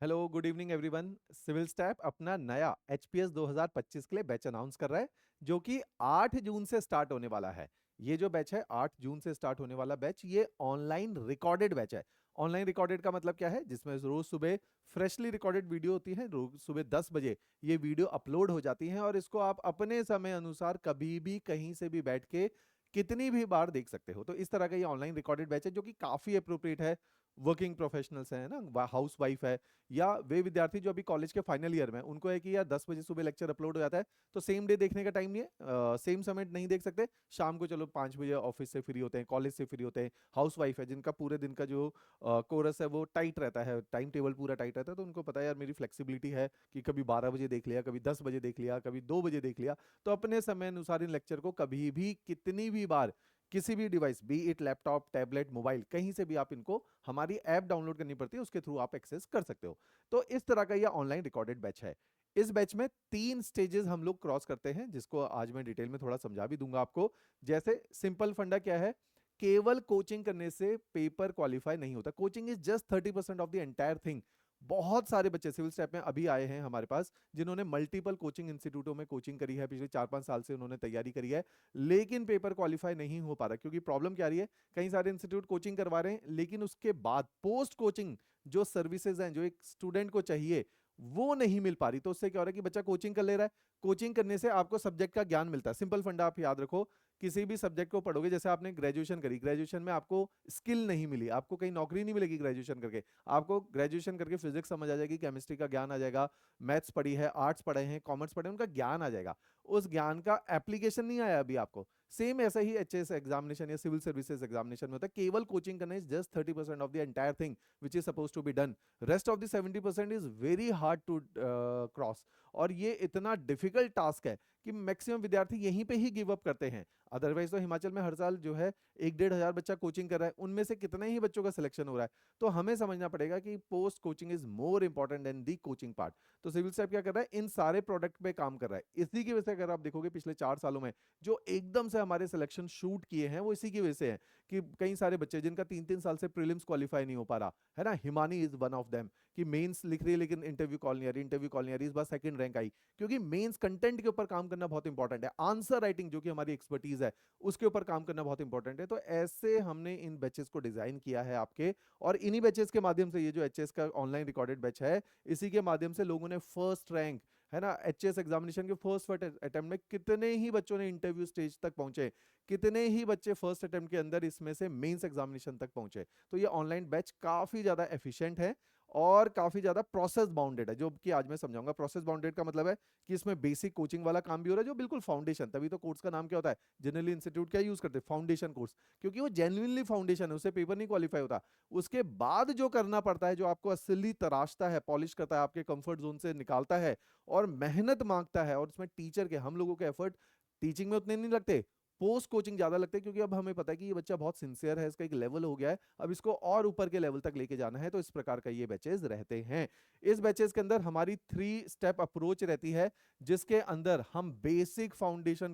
Hello, good evening everyone. Civil step अपना नया HPS 2025 के लिए बैच अनाउंस कर रहा है, जो कि 8 जून से स्टार्ट होने वाला है। ये जो बैच है 8 जून से स्टार्ट होने वाला बैच, ये ऑनलाइन रिकॉर्डेड बैच है। ऑनलाइन रिकॉर्डेड का मतलब क्या है? जिसमें रोज सुबह फ्रेशली रिकॉर्डेड वीडियो होती है, रोज सुबह 10 बजे ये वीडियो अपलोड हो जाती है और इसको आप अपने समय अनुसार कभी भी कहीं से भी बैठ के कितनी भी बार देख सकते हो। तो इस तरह का ये ऑनलाइन रिकॉर्डेड बैच है, जो कि काफी अप्रोप्रिएट है। वर्किंग प्रोफेशनल्स हैं ना, हाउस वाइफ है, या वे विद्यार्थी जो अभी कॉलेज के फाइनल ईयर में हैं, उनको है कि यार 10 बजे सुबह लेक्चर अपलोड हो जाता है, तो सेम डे देखने का टाइम नहीं है, सेम समय नहीं देख सकते। शाम को चलो 5 बजे ऑफिस से फ्री होते हैं, कॉलेज से फ्री होते हैं। हाउस वाइफ है जिनका पूरे दिन का जो कोरस है वो टाइट रहता है, टाइम टेबल पूरा टाइट रहता है, तो उनको पता है यार मेरी फ्लेक्सिबिलिटी है कि कभी 12 बजे देख लिया, कभी 10 बजे देख लिया, कभी 2 बजे देख लिया। तो अपने समय अनुसार इन लेक्चर को कभी भी कितनी भी बार किसी भी device, B it laptop, tablet, mobile, कहीं से भी आप इनको, हमारी ऐप डाउनलोड करनी पड़ती है, उसके थ्रू आप एक्सेस कर सकते हो। तो इस तरह का यह ऑनलाइन रिकॉर्डेड बैच है। इस बैच में 3 स्टेजेस हम लोग क्रॉस करते हैं, जिसको आज मैं डिटेल में थोड़ा समझा भी दूंगा आपको। जैसे सिंपल फंडा क्या है? केवल कोचिंग करने से पेपर क्वालिफाई नहीं होता। Coaching is just 30% of the entire thing. बहुत सारे बच्चे सिविल स्टेप में अभी आए हैं हमारे पास, जिन्होंने मल्टीपल कोचिंग इंस्टीट्यूटों में कोचिंग करी है, पिछले 4-5 साल से उन्होंने तैयारी करी है, लेकिन पेपर क्वालिफाई नहीं हो पा रहा। क्योंकि प्रॉब्लम क्या आ रही है? कई सारे इंस्टीट्यूट कोचिंग करवा रहे हैं, लेकिन उसके बाद पोस्ट कोचिंग जो सर्विसेज हैं, जो एक स्टूडेंट को चाहिए, वो नहीं मिल पा रही। तो उससे क्या हो रहा है कि बच्चा कोचिंग कर ले रहा है। कोचिंग करने से आपको सब्जेक्ट का ज्ञान मिलता है। सिंपल फंडा आप याद रखो, किसी भी सब्जेक्ट को पढ़ोगे, जैसे आपने ग्रेजुएशन करी, ग्रेजुएशन में आपको स्किल नहीं मिली, आपको कहीं नौकरी नहीं मिलेगी ग्रेजुएशन करके। आपको ग्रेजुएशन करके फिजिक्स समझ आ जाएगी, केमिस्ट्री का ज्ञान आ जाएगा, मैथ्स पढ़ी है, आर्ट्स पढ़े हैं, कॉमर्स पढ़े हैं, उनका ज्ञान आ जाएगा। उस ज्ञान का एप्लीकेशन नहीं आया अभी आपको। सेम ऐसा ही एचएस एग्जामिनेशन या सिविल सर्विसेज एग्जामिनेशन में होता है। केवल कोचिंग करना is just 30% of the entire thing which is suppose to be done. Rest of the 70% is very hard to cross. और ये इतना डिफिकल्ट टास्क है कि मैक्सिमम विद्यार्थी यहीं पे ही गिव अप करते हैं। अदरवाइज तो हिमाचल में हर साल जो है 1-1.5 हजार बच्चा कोचिंग कर रहा है, उनमें से कितने ही बच्चों का सिलेक्शन हो रहा है। तो हमें समझना पड़ेगा कि post coaching is more important than the coaching part. तो सिविल साहब क्या कर रहा है? इन सारे प्रोडक्ट पे काम कर रहा है। इसी की वजह से अगर आप देखोगे पिछले 4 सालों में जो एकदम से हमारे सिलेक्शन शूट किए हैं, वो इसी की वजह से है कि कई सारे बच्चे जिनका 3-3 साल से प्रीलिम्स क्वालिफाई नहीं हो पा रहा है ना। Himani is one of them, कि मेंस लिख रही है लेकिन इंटरव्यू कॉल नहीं आ रही, इंटरव्यू कॉल नहीं आ रही, इस बार सेकंड रैंक आई। क्योंकि मेंस कंटेंट के ऊपर काम करना बहुत इंपॉर्टेंट है। आंसर राइटिंग जो कि हमारी एक्सपर्टीज है, उसके ऊपर काम करना बहुत इंपॉर्टेंट है। तो ऐसे हमने इन बैचेस को डिजाइन किया है आपके। और इन्हीं बैचेस के माध्यम से, ये जो एचएस का ऑनलाइन रिकॉर्डेड बैच है, इसी के माध्यम से लोगों ने फर्स्ट रैंक, है ना, एचएस एग्जामिनेशन के फर्स्ट अटेम्प्ट में कितने ही बच्चों ने इंटरव्यू स्टेज तक पहुंचे, कितने ही बच्चे फर्स्ट अटेम्प्ट के अंदर इसमें से मेंस एग्जामिनेशन तक पहुंचे। तो ये ऑनलाइन बैच काफी ज्यादा एफिशिएंट है और काफी ज्यादा प्रोसेस बाउंडेड है, जो कि आज मैं समझाऊंगा। प्रोसेस बाउंडेड का मतलब है कि इसमें बेसिक कोचिंग वाला काम भी हो रहा है, जो बिल्कुल फाउंडेशन, तभी तो कोर्स का नाम क्या होता है? जनरली इंस्टीट्यूट क्या यूज करते हैं? Foundation course. क्योंकि वो जेन्युइनली फाउंडेशन है, उससे पेपर नहीं क्वालिफाई होता। उसके बाद जो करना पड़ता है, जो आपको असली तराशता है, पॉलिश करता है, आपके कंफर्ट जोन से निकालता है और मेहनत मांगता है, और उसमें टीचर के, हम लोगों के एफर्ट टीचिंग में उतने नहीं लगते, पोस्ट कोचिंग ज्यादा लगते हैं। क्योंकि अब हमें पता है कि ये बच्चा बहुत सिंसियर है, इसका एक लेवल हो गया है, अब इसको और ऊपर के लेवल तक लेके जाना है। तो इस प्रकार का ये बैचेस रहते हैं। इस बैचेस के अंदर हमारी 3 स्टेप अप्रोच रहती है, जिसके अंदर हम बेसिक फाउंडेशन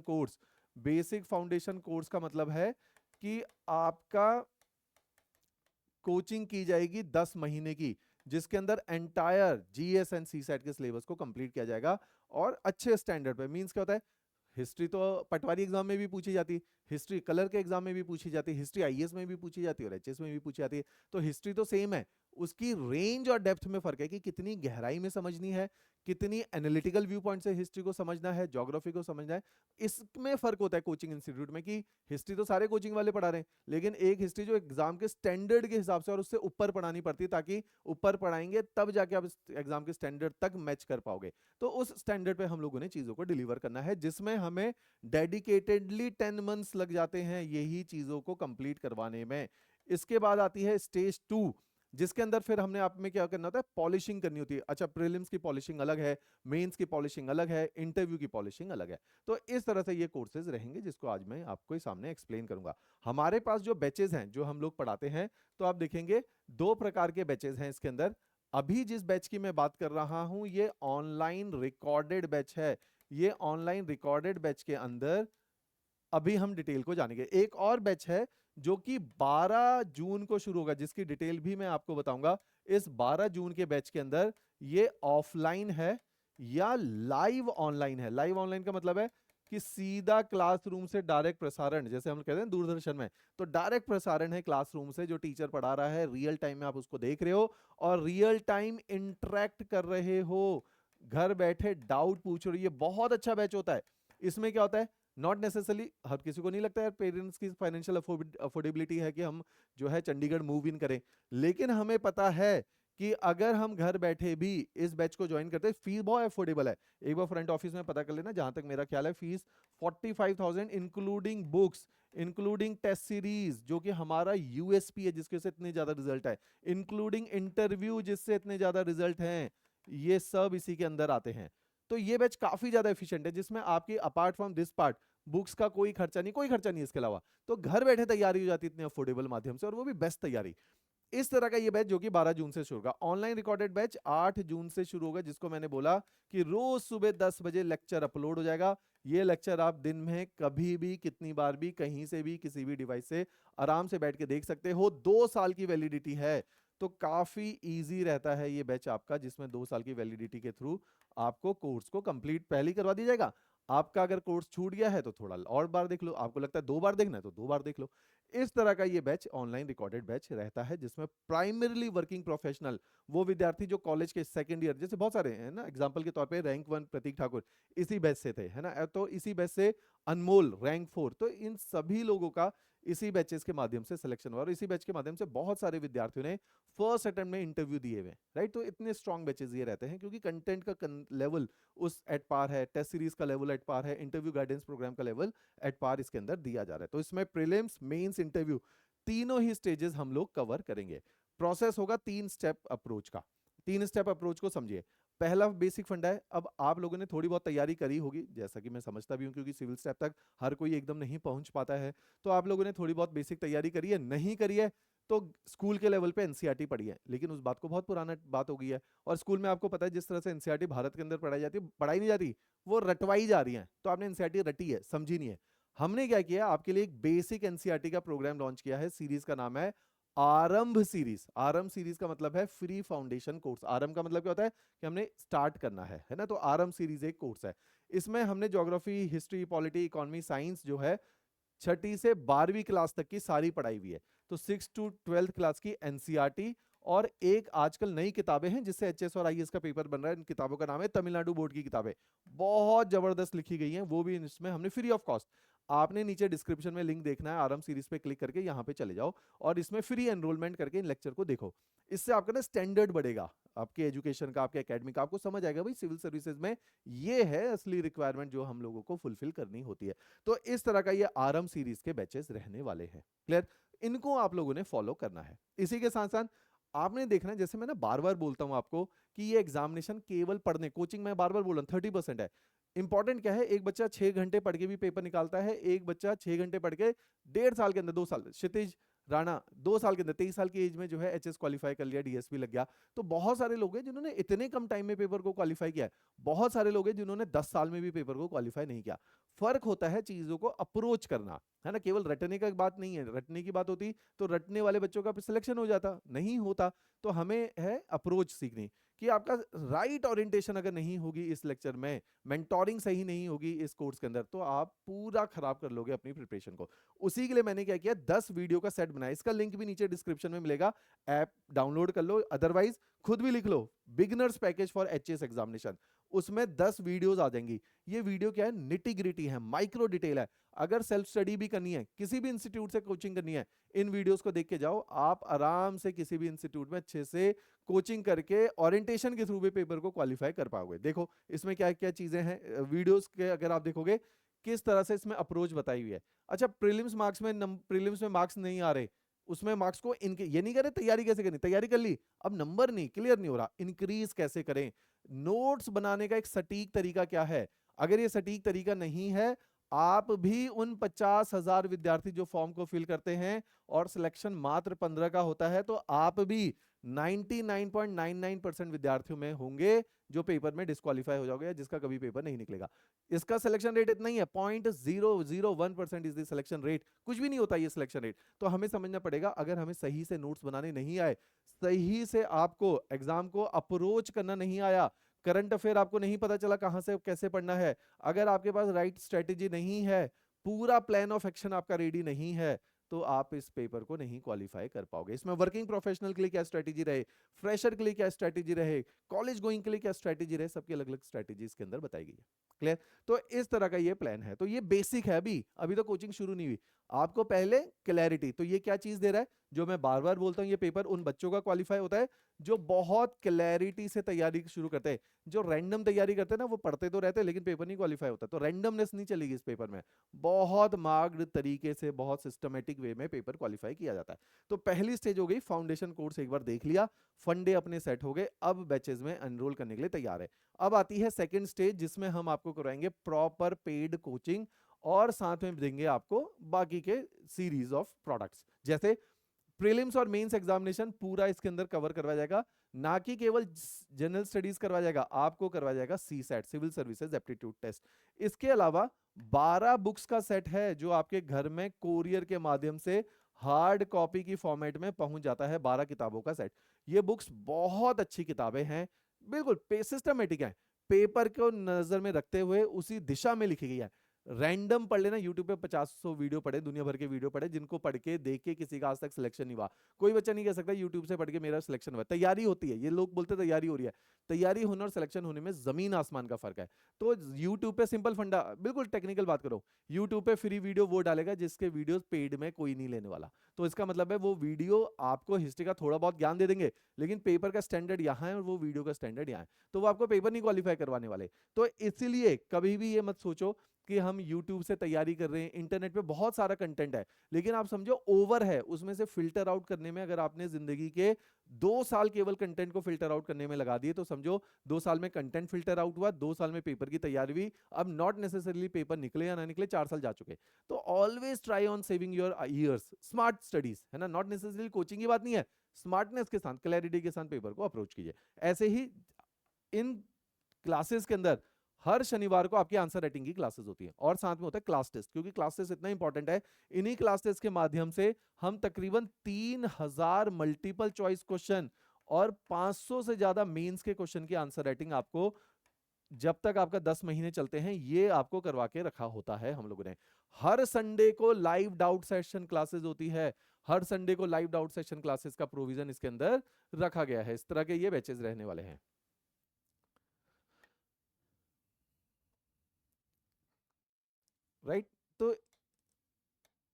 कोर्स का मतलब है कि आपका कोचिंग की जाएगी 10 महीने की, जिसके अंदर entire GS and CSAT के सिलेबस को कंप्लीट किया जाएगा और अच्छे स्टैंडर्ड पे। मींस क्या होता है? हिस्ट्री तो पटवारी एग्जाम में भी पूछी जाती, हिस्ट्री कलर के एग्जाम में भी पूछी जाती, हिस्ट्री आईएएस में भी पूछी जाती है और एचएस में भी पूछी जाती है। तो हिस्ट्री तो सेम है, उसकी रेंज और डेप्थ में फर्क है कि कितनी गहराई में समझनी है, कितनी एनालिटिकल व्यू पॉइंट से हिस्ट्री को समझना है, ज्योग्राफी को समझना है। इसमें फर्क होता है कोचिंग इंस्टीट्यूट में, कि हिस्ट्री तो सारे कोचिंग वाले पढ़ा रहे हैं, लेकिन एक हिस्ट्री जो एग्जाम के स्टैंडर्ड के हिसाब से और उससे ऊपर पढ़ानी पड़ती है, ताकि ऊपर पढ़ाएंगे तब जाके आप एग्जाम के स्टैंडर्ड तक मैच कर पाओगे। तो उस स्टैंडर्ड पे हम लोगों ने चीजों को डिलीवर करना है, जिसमें हमें डेडिकेटेडली 10 मंथ्स लग जाते हैं यही चीजों को कंप्लीट करवाने में। इसके बाद आती है स्टेज 2, जिसके अंदर फिर हमने आप में क्या करना होता है? पॉलिशिंग करनी होती है। अच्छा, प्रीलिम्स की पॉलिशिंग अलग है, मेंस की पॉलिशिंग अलग है, इंटरव्यू की पॉलिशिंग अलग है। तो इस तरह से ये कोर्सेज रहेंगे, जिसको आज मैं आपको सामने एक्सप्लेन करूंगा। हमारे पास जो बैचेज हैं, जो हम लोग पढ़ाते हैं, तो आप देखेंगे 2 प्रकार के बैचेज हैं इसके अंदर। अभी जिस बैच की मैं बात कर रहा हूं, ये ऑनलाइन रिकॉर्डेड बैच है। ये ऑनलाइन रिकॉर्डेड बैच के अंदर अभी हम डिटेल को जानेंगे। एक और बैच है जो कि 12 जून को शुरू होगा, जिसकी डिटेल भी मैं आपको बताऊंगा। इस 12 जून के बैच के अंदर ये ऑफलाइन है या लाइव ऑनलाइन है। लाइव ऑनलाइन का मतलब है कि सीधा क्लासरूम से डायरेक्ट प्रसारण, जैसे हम कहते हैं दूरदर्शन में, तो डायरेक्ट प्रसारण है क्लासरूम से, जो टीचर पढ़ा रहा है रियल टाइम में आप उसको देख रहे हो और रियल टाइम इंटरेक्ट कर रहे हो, घर बैठे डाउट पूछ रहे हो। ये बहुत अच्छा बैच होता है। इसमें क्या होता है, नॉट नेसेसरली हर किसी को नहीं लगता है पेरेंट्स की फाइनेंशियल अफोर्डेबिलिटी है कि हम जो है चंडीगढ़ मूव इन करें, लेकिन हमें पता है कि अगर हम घर बैठे भी इस बैच को ज्वाइन करते हैं, फीस बहुत अफोर्डेबल है। एक बार फ्रंट ऑफिस में पता कर लेना, जहां तक मेरा ख्याल है fees 45,000 including books, including test series जो कि हमारा यूएसपी है जिसके से इतने ज्यादा रिजल्ट है, इंक्लूडिंग इंटरव्यू जिससे इतने ज्यादा रिजल्ट हैं, ये सब इसी के अंदर आते हैं। तो ये बैच काफी ज्यादा एफिशिएंट है, जिसमें आपकी apart from this part books का कोई खर्चा नहीं, कोई खर्चा नहीं इसके अलावा, तो घर बैठे तैयारी हो जाती है इतने अफोर्डेबल माध्यम से, और वो भी बेस्ट तैयारी। इस तरह का ये बैच जो कि 12 जून से शुरू होगा। ऑनलाइन रिकॉर्डेड बैच 8 जून से शुरू होगा, जिसको मैंने बोला कि रोज सुबह 10 बजे लेक्चर अपलोड हो जाएगा। ये लेक्चर आप दिन में कभी भी कितनी बार भी कहीं से भी किसी भी डिवाइस से आराम से बैठ के देख सकते हो। 2 साल की वैलिडिटी है, तो काफी इजी रहता है ये बैच आपका, जिसमें 2 साल की वैलिडिटी के थ्रू आपको कोर्स को कंप्लीट पहले ही करवा दिया जाएगा। आपका अगर कोर्स छूट गया है तो थोड़ा और बार देख लो, आपको लगता है 2 बार देखना है तो 2 बार देख लो। इस तरह का ये बैच ऑनलाइन रिकॉर्डेड बैच रहता है, जिसमें प्राइमरीली वर्किंग प्रोफेशनल, वो विद्यार्थी जो कॉलेज के सेकंड ईयर, जैसे बहुत सारे हैं ना, एग्जांपल के तौर पे रैंक 1 प्रतीक ठाकुर इसी बैच से थे, है ना, तो इसी बैच से अनमोल रैंक 4, तो इन सभी लोगों का इसी बैचेस के माध्यम से सिलेक्शन हुआ, और इसी बैच के माध्यम से बहुत सारे विद्यार्थियों ने फर्स्ट अटेम्प्ट में इंटरव्यू दिए हुए, राइट। तो इतने स्ट्रॉन्ग बैचेस ये रहते हैं क्योंकि कंटेंट का लेवल उस एट पार है, टेस्ट सीरीज का लेवल एट पार है, इंटरव्यू गाइडेंस प्रोग्राम का लेवल एट पार इसके अंदर दिया जा रहा है। तो इसमें प्रीलिम्स, मेंस, इंटरव्यू तीनों ही स्टेजेस हम लोग कवर करेंगे। प्रोसेस होगा 3 स्टेप अप्रोच का। 3 स्टेप अप्रोच को समझिए। पहला बेसिक फंडा है, अब आप लोगों ने थोड़ी बहुत तैयारी करी होगी, जैसा कि मैं समझता भी हूं, क्योंकि सिविल स्टेप तक हर कोई एकदम नहीं पहुंच पाता है, तो आप लोगों ने थोड़ी बहुत बेसिक तैयारी करी है। नहीं करी है तो स्कूल के लेवल पे एनसीईआरटी पढ़ी है, लेकिन उस बात को बहुत पुराना बात हो गई है, और स्कूल में आपको पता है जिस तरह से एनसीईआरटी भारत के अंदर पढ़ाई जाती है, पढ़ाई नहीं जाती, वो रटवाई जा रही है। तो आपने एनसीईआरटी रटी है, समझी नहीं है। हमने क्या किया, आपके लिए एक बेसिक एनसीईआरटी का प्रोग्राम लॉन्च किया है। सीरीज का नाम है आरंभ सीरीज। आरंभ सीरीज का मतलब है फ्री फाउंडेशन कोर्स। आरंभ का मतलब क्या होता है कि हमने स्टार्ट करना है ना, तो आरंभ सीरीज एक कोर्स है। इसमें हमने geography, history, polity, economy, science जो है 6ठी से 12वीं क्लास तक की सारी पढ़ाई हुई है। तो 6 टू 12th क्लास की एनसीईआरटी, और एक आजकल नई किताबें हैं जिससे एचएस और आईएएस का पेपर बन रहा है, इन किताबों का नाम है तमिलनाडु बोर्ड की किताबें, बहुत जबरदस्त लिखी गई हैं, वो भी इसमें हमने फ्री ऑफ कॉस्ट। आपने नीचे डिस्क्रिप्शन में लिंक देखना है, आरंभ सीरीज पे क्लिक करके यहाँ पे चले जाओ और इसमें फ्री एनरोलमेंट करके इन लेक्चर को देखो। इससे आपका ना स्टैंडर्ड बढ़ेगा, आपके एजुकेशन का, आपके एकेडमिक का, आपको समझ आएगा भाई सिविल सर्विसेज में ये है असली रिक्वायरमेंट जो हम लोगों को फुलफिल करनी होती है। तो इस तरह का ये आरंभ सीरीज के बैचेस रहने वाले हैं। क्लियर, इनको आप लोगों ने फॉलो करना है। इसी के साथ साथ आपने देखना है, जैसे मैं ना बार बार बोलता हूं आपको कि ये एग्जामिनेशन केवल पढ़ने, कोचिंग में बार बार बोल रहा हूं 30% है। इंपॉर्टेंट क्या है, एक बच्चा 6 घंटे पढ़ के भी पेपर निकालता है, एक बच्चा 6 घंटे पढ़ के 1.5 साल के अंदर, 2 साल, क्षितिज राणा 2 साल के अंदर 23 साल की एज में जो है एचएस क्वालिफाई कर लिया, डीएसपी लग गया। तो बहुत सारे लोग हैं जिन्होंने इतने कम टाइम में पेपर को क्वालिफाई किया है, बहुत सारे लोग हैं जिन्होंने 10 साल में भी पेपर को क्वालिफाई नहीं किया। फर्क होता है चीजों को अप्रोच करना, है ना, केवल रटने का बात नहीं है। रटने की बात होती तो रटने वाले बच्चों का सिलेक्शन हो जाता, नहीं होता। तो हमें है अप्रोच सीखनी कि आपका राइट ओरिएंटेशन अगर नहीं होगी इस लेक्चर में, मेंटोरिंग सही नहीं होगी इस कोर्स के अंदर, तो आप पूरा खराब कर लोगे अपनी प्रिपरेशन को। उसी के लिए मैंने क्या किया, 10 वीडियो का सेट बनाया, इसका लिंक भी नीचे डिस्क्रिप्शन में मिलेगा, ऐप डाउनलोड कर लो, अदरवाइज खुद भी लिख लो beginners package for HS examination, उसमें 10 वीडियोस आ जाएंगी। ये वीडियो क्या है, निटी ग्रिटी है, माइक्रो डिटेल है। अगर सेल्फ स्टडी भी करनी है, किसी भी इंस्टीट्यूट से कोचिंग करनी है, इन वीडियोस को देख के जाओ, आप आराम से किसी भी इंस्टीट्यूट में अच्छे से कोचिंग करके ओरिएंटेशन के थ्रू भी पेपर को क्वालिफाई कर पाओगे। देखो इसमें क्या क्या चीजें हैं, वीडियोस के अगर आप देखोगे किस तरह से इसमें अप्रोच बताई हुई है। अच्छा, प्रीलिम्स प्रीलिम्स में मार्क्स नहीं आ रहे, उसमें मार्क्स को इनके, ये नहीं कर रहे तैयारी कैसे करनी, तैयारी कर ली, अब नंबर नहीं क्लियर नहीं हो रहा, इंक्रीज कैसे करें, नोट्स बनाने का एक सटीक तरीका क्या है। अगर ये सटीक तरीका नहीं है, आप भी उन 50,000 विद्यार्थी जो फॉर्म को फिल करते हैं और सिलेक्शन मात्र 15 का होता है, तो आप भी 99.99% विद्यार्थियों में होंगे जो पेपर में डिस्क्वालीफाई हो जाओगे, जिसका कभी पेपर नहीं निकलेगा। इसका सिलेक्शन रेट इतना ही है, 0.001% इज द सिलेक्शन रेट, कुछ भी नहीं होता ये सिलेक्शन रेट। तो हमें समझना पड़ेगा, अगर हमें सही से नोट्स बनाने नहीं आए, सही से आपको एग्जाम को अप्रोच करना नहीं आया, करंट अफेयर आपको नहीं पता चला कहां से कैसे पढ़ना है, अगर आपके पास राइट स्ट्रेटेजी नहीं है, पूरा प्लान ऑफ एक्शन आपका रेडी नहीं है, तो आप इस पेपर को नहीं क्वालिफाई कर पाओगे। इसमें वर्किंग प्रोफेशनल के लिए क्या स्ट्रेटेजी रहे, फ्रेशर के लिए क्या स्ट्रेटेजी रहे, कॉलेज गोइंग के लिए क्या स्ट्रेटेजी रहे, सबकी अलग अलग स्ट्रेटेजी इसके अंदर बताई गई है। क्लियर? तो इस तरह का ये प्लान है। तो ये बेसिक है, अभी अभी तो कोचिंग शुरू नहीं हुई, आपको पहले क्लैरिटी। तो ये क्या चीज दे रहा है, जो मैं बार बार बोलता हूं, ये पेपर उन बच्चों का क्वालिफाई होता है जो बहुत क्लैरिटी से तैयारी शुरू करते हैं। जो रैंडम तैयारी करते हैं ना, वो पढ़ते तो रहते हैं लेकिन पेपर नहीं क्वालिफाई होता। तो रैंडमनेस नहीं चलेगी इस पेपर में, बहुत मार्क्ड तरीके से, बहुत सिस्टमेटिक वे में पेपर क्वालिफाई किया जाता है। तो पहली स्टेज हो गई, फाउंडेशन कोर्स एक बार देख लिया, फंडे अपने सेट हो गए, अब बैचेस में एनरोल करने के लिए तैयार है। अब आती है सेकंड स्टेज, जिसमें हम आपको करवाएंगे प्रॉपर पेड कोचिंग, और साथ में देंगे आपको बाकी के सीरीज ऑफ प्रोडक्ट्स, जैसे प्रीलिम्स और मेंस एग्जामिनेशन पूरा इसके अंदर कवर करवाया जाएगा, ना कि केवल जनरल स्टडीज करवाया जाएगा, आपको करवाया जाएगा CSAT, civil services aptitude test. इसके अलावा 12 बुक्स का सेट है जो आपके घर में कोरियर के माध्यम से हार्ड कॉपी की फॉर्मेट में पहुंच जाता है, 12 किताबों का सेट। ये बुक्स बहुत अच्छी किताबें हैं, बिल्कुल सिस्टमेटिक है, पेपर को नजर में रखते हुए उसी दिशा में लिखी गई है। रैंडम पढ़ लेना, यूट्यूब पे 50-100 वीडियो पढ़े, दुनिया भर के वीडियो पढ़े, जिनको पढ़ के देख के किसी का आज तक सिलेक्शन नहीं हुआ। कोई बच्चा नहीं कह सकता यूट्यूब से पढ़ के मेरा सिलेक्शन हुआ। तैयारी होती है, ये लोग बोलते तैयारी हो रही है, तैयारी होने और सिलेक्शन होने में जमीन आसमान का फर्क है। तो यूट्यूब पे सिंपल फंडा, बिल्कुल टेक्निकल बात करो, यूट्यूब पे फ्री वीडियो वो डालेगा जिसके वीडियो पेड में कोई नहीं लेने वाला। तो इसका मतलब है वो वीडियो आपको हिस्ट्री का थोड़ा बहुत ज्ञान दे देंगे, लेकिन पेपर का स्टैंडर्ड यहाँ है और वो वीडियो का स्टैंडर्ड यहाँ है, तो वो आपको पेपर नहीं क्वालिफाई करवाने वाले। तो इसीलिए कभी भी ये मत सोचो कि हम YouTube से तैयारी कर रहे हैं, इंटरनेट पे बहुत सारा कंटेंट है, लेकिन आप समझो ओवर है, उसमें से फिल्टर आउट करने में अगर आपने जिंदगी के 2 साल केवल कंटेंट को फिल्टर आउट करने में लगा दिए, तो समझो 2 साल में कंटेंट फिल्टर आउट हुआ, 2 साल में पेपर की तैयारी हुई, अब नॉट नेसेसरली पेपर निकले या ना निकले, 4 साल जा चुके। तो always try on saving your ears, smart studies है ना, नॉट नेसेसरली कोचिंग की बात नहीं है, स्मार्टनेस के साथ, क्लैरिटी के साथ पेपर को अप्रोच कीजिए। ऐसे ही इन क्लासेस के अंदर हर शनिवार को आपकी आंसर राइटिंग की क्लासेस होती है, और साथ में होता है क्लास टेस्ट, क्योंकि क्लास टेस्ट इतना इंपॉर्टेंट है। इन्हीं क्लास टेस्ट के माध्यम से हम तकरीबन 3000 मल्टीपल चॉइस क्वेश्चन और 500 से ज्यादा मेंस के क्वेश्चन की आंसर राइटिंग आपको, जब तक आपका 10 महीने चलते हैं, ये आपको करवा के रखा होता है हम लोगों ने। हर संडे को लाइव डाउट सेशन क्लासेस होती है, हर संडे को लाइव डाउट सेशन क्लासेस का प्रोविजन इसके अंदर रखा गया है। इस तरह के ये बैचेस रहने वाले हैं, राइट? तो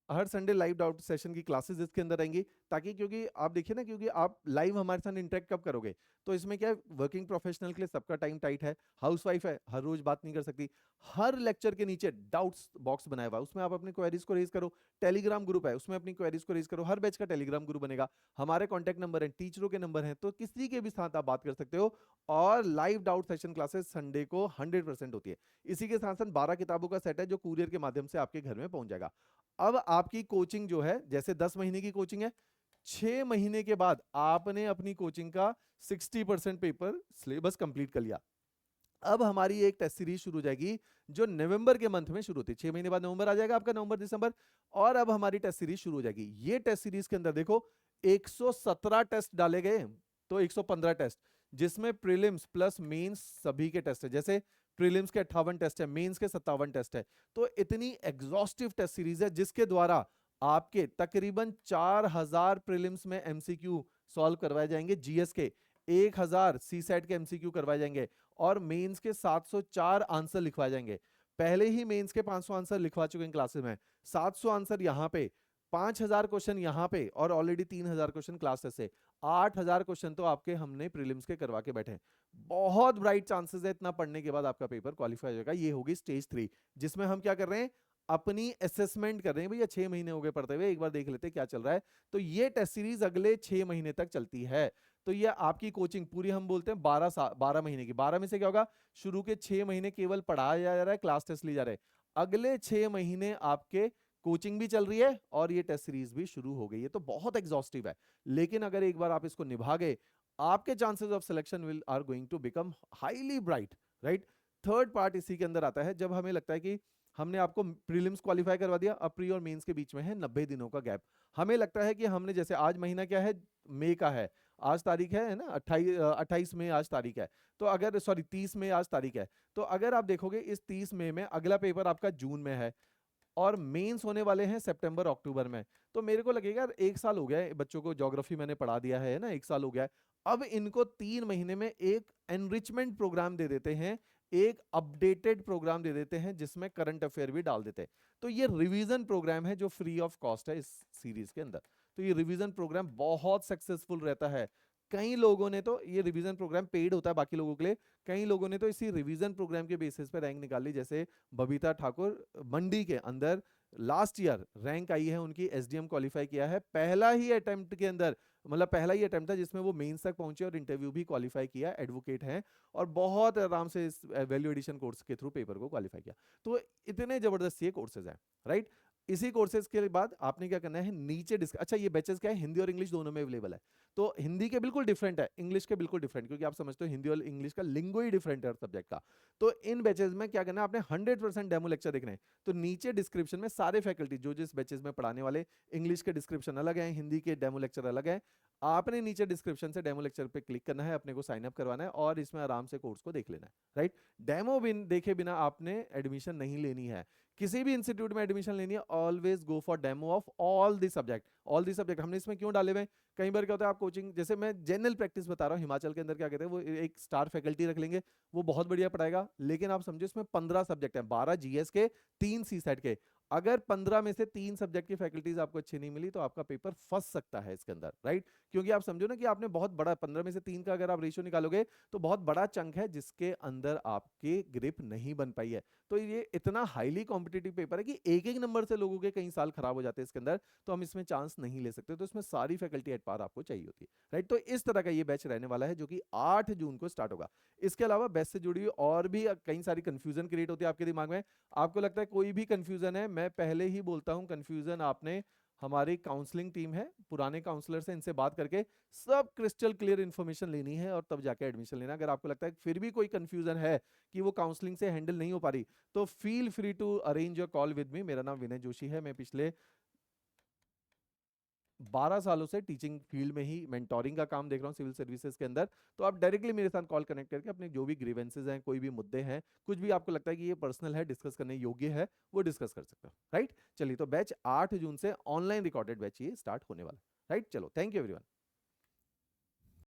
हर संडे लाइव डाउट सेशन की क्लासेस इसके अंदर रहेंगी, ताकि, क्योंकि आप देखिए ना, क्योंकि आप लाइव हमारे साथ इंटरेक्ट कब करोगे, तो इसमें क्या है, वर्किंग प्रोफेशनल के लिए सबका टाइम टाइट है, हाउसवाइफ है, हर रोज बात नहीं कर सकती, हर लेक्चर के नीचे डाउट्स बॉक्स बनाया हुआ है, उसमें आप अपनी क्वेरीज को रेज करो, टेलीग्राम ग्रुप है, उसमें अपनी क्वेरीज को रेज करो, हर बैच का टेलीग्राम ग्रुप बनेगा, हमारे कॉन्टैक्ट नंबर है, टीचरों के नंबर हैं, तो किसी के भी साथ आप बात कर सकते हो। और live doubt session classes Sunday को 100% होती है। इसी के साथ साथ 12 किताबों का सेट है जो कुरियर के माध्यम से आपके घर में पहुंच जाएगा। अब आपकी कोचिंग जो है, जैसे 10 महीने की कोचिंग है, 6 महीने के बाद आपने अपनी कोचिंग का 60% पेपर सिलेबस कंप्लीट कर लिया। अब हमारी एक टेस्ट सीरीज शुरू हो जाएगी जो नवंबर के मंथ में शुरू होती है, 6 महीने बाद नवंबर आ जाएगा आपका, नवंबर दिसंबर, और अब हमारी टेस्ट सीरीज शुरू हो जाएगी। ये टेस्ट सीरीज के अंदर देखो 117 टेस्ट डाले गए, तो 115 टेस्ट, जिसमें प्रीलिम्स प्लस मेंस सभी के टेस्ट है, जैसे प्रीलिम्स के 58 टेस्ट है, मेंस के 57 टेस्ट है। तो इतनी एग्जॉस्टिव टेस्ट सीरीज है जिसके द्वारा आपके तकरीबन 4000 प्रीलिम्स में एमसीक्यू सॉल्व करवाए जाएंगे, जीएस के 1000 सीसैट के एमसीक्यू करवाए जाएंगे, और मेंस के 704 आंसर लिखवाए जाएंगे। पहले ही मेंस के 500 आंसर लिखवा चुके हैं क्लासेस में, 700 आंसर यहाँ पे, 5000 क्वेश्चन यहाँ पे, और ऑलरेडी 3000 क्वेश्चन क्लास टेस्ट से, 8000 क्वेश्चन तो आपके हमने प्रीलिम्स के करवा के बैठे हैं। बहुत ब्राइट चांसेस है इतना पढ़ने के बाद आपका पेपर क्वालिफाई हो जाएगा। ये होगी स्टेज 3, जिसमें हम क्या कर रहे हैं, अपनी असेसमेंट कर रहे हैं। भैया 6 महीने हो गए पढ़ते हुए, एक बार देख लेते हैं क्या चल रहा है। तो ये टेस्ट सीरीज अगले 6 महीने तक चलती है। तो ये आपकी कोचिंग पूरी, हम बोलते हैं 12 महीने की, 12 में से क्या होगा, शुरू के 6 महीने केवल पढ़ाया जा रहा है, क्लास टेस्ट ली जा रहे हैं, अगले 6 महीने आपके कोचिंग भी चल रही है और ये टेस्ट सीरीज भी शुरू हो गई है, तो बहुत एग्जॉस्टिव है। लेकिन अगर एक बार आप इसको निभा गए, आपके chances of selection will are going to become highly bright, right. Third part इसी के अंदर आता है, जब हमें लगता है कि हमने आपको प्रीलिम्स क्वालिफाई करवा दिया, अब प्री और मेंस के बीच में है 90 दिनों का गैप। हमें लगता है कि हमने, जैसे आज महीना क्या है, मई का है, आज तारीख है ना 28 मई आज तारीख है, तो अगर सॉरी 30 मई आज तारीख है, तो अगर आप देखोगे इस 30 मई में अगला पेपर आपका जून में है और मेंस होने वाले हैं सितंबर अक्टूबर में, तो मेरे को लगेगा यार 1 साल हो गया है बच्चों को, ज्योग्राफी मैंने पढ़ा दिया है ना, 1 साल हो गया है। अब इनको 3 महीने में एक एनरिचमेंट प्रोग्राम दे देते हैं, एक अपडेटेड प्रोग्राम दे देते हैं जिसमें करंट अफेयर भी डाल देते हैं। तो ये रिवीजन प्रोग्राम है जो फ्री ऑफ कॉस्ट है इस सीरीज के अंदर। तो ये रिवीजन प्रोग्राम बहुत सक्सेसफुल रहता है। कई लोगों ने तो, ये रिवीजन प्रोग्राम पेड होता है बाकी लोगों के लिए, कई लोगों ने तो इसी रिवीजन प्रोग्राम के बेसिस पे रैंक निकाली। जैसे बबीता ठाकुर मंडी के अंदर लास्ट ईयर रैंक आई है उनकी, एसडीएम क्वालिफाई किया है पहला ही अटेम्प्ट के अंदर, मतलब पहला ही अटेम्प्ट था जिसमें वो मेंस तक पहुंचे और इंटरव्यू भी क्वालिफाई किया, एडवोकेट हैं और बहुत आराम से इस वैल्यू एडिशन कोर्स के थ्रू पेपर को क्वालिफाई किया। तो इतने जबरदस्त ये कोर्सेज हैं, राइट। इसी कोर्सेज के बाद आपने क्या करना है, नीचे अच्छा ये बैचेस क्या है, हिंदी और इंग्लिश दोनों में अवेलेबल है। तो हिंदी के बिल्कुल डिफरेंट है, इंग्लिश के बिल्कुल डिफरेंट, क्योंकि आप समझते हो हिंदी और इंग्लिश का लिंगो ही डिफरेंट है सब्जेक्ट का। तो इन बैचेस में क्या करना है, आपने 100% डेमो लेक्चर देखने हैं। तो नीचे डिस्क्रिप्शन में सारे फैकल्टी जो जिस बैचेस में पढ़ाने वाले, इंग्लिश के डिस्क्रिप्शन अलग है, हिंदी के डेमो लेक्चर अलग है। आपने नीचे डिस्क्रिप्शन से डेमो लेक्चर पे क्लिक करना है, अपने को साइन अप करवाना है और इसमें आराम से कोर्स को देख लेना है, राइट। डेमो देखे बिना आपने एडमिशन नहीं लेनी है। किसी भी इंस्टीट्यूट में एडमिशन लेनी है, always go for demo of all the subject. All the subject हमने इसमें क्यों डाले हुए हैं, कई बार क्या होता है आप कोचिंग, जैसे मैं जनरल प्रैक्टिस बता रहा हूँ, हिमाचल के अंदर क्या कहते हैं, वो एक स्टार फैकल्टी रख लेंगे, वो बहुत बढ़िया पढ़ाएगा, लेकिन आप समझो इसमें 15 सब्जेक्ट हैं, 12 जीएस के, 3 सी सेट के। अगर 15 में से 3 सब्जेक्ट की फैकल्टीज आपको अच्छी नहीं मिली तो आपका पेपर फंस सकता है इसके अंदर, राइट। क्योंकि आप समझो ना कि आपने बहुत बड़ा 15 में से 3 का अगर आप रेशियो निकालोगे तो बहुत बड़ा चंक है जिसके अंदर आपके ग्रिप नहीं बन पाई है। तो ये इतना हाईली कॉम्पिटिटिव पेपर है कि एक एक नंबर से लोगों के कई साल खराब हो जाते हैं इसके अंदर, तो हम इसमें चांस नहीं ले सकते। तो इसमें सारी फैकल्टी एट पार आपको चाहिए होती है, राइट। तो इस तरह का ये बैच रहने वाला है जो कि 8 जून को स्टार्ट होगा। इसके अलावा बैच से जुड़ी हुई और भी कई सारी कंफ्यूजन क्रिएट होती है आपके दिमाग में। आपको लगता है कोई भी कंफ्यूजन है, मैं पहले ही बोलता हूं कंफ्यूजन आपने, हमारी काउंसलिंग टीम है, पुराने काउंसलर से इनसे बात करके सब क्रिस्टल क्लियर इन्फॉर्मेशन लेनी है और तब जाके एडमिशन लेना। अगर आपको लगता है फिर भी कोई कंफ्यूजन है कि वो काउंसलिंग से हैंडल नहीं हो पा रही, तो feel free to arrange your call with me. मेरा नाम विनय जोशी है, मैं पिछले 12 सालों से टीचिंग फील्ड में ही मेंटोरिंग का काम देख रहा हूँ सिविल सर्विसेज के अंदर। तो आप डायरेक्टली मेरे साथ कॉल कनेक्ट करके अपने जो भी ग्रीवेंसेज हैं, कोई भी मुद्दे हैं, कुछ भी आपको लगता है कि ये पर्सनल है, डिस्कस करने योग्य है, वो डिस्कस कर सकते हो, राइट। चलिए, तो बैच 8 जून से ऑनलाइन रिकॉर्डेड बैच ये स्टार्ट होने वाला है, राइट। चलो, थैंक यू एवरीवन।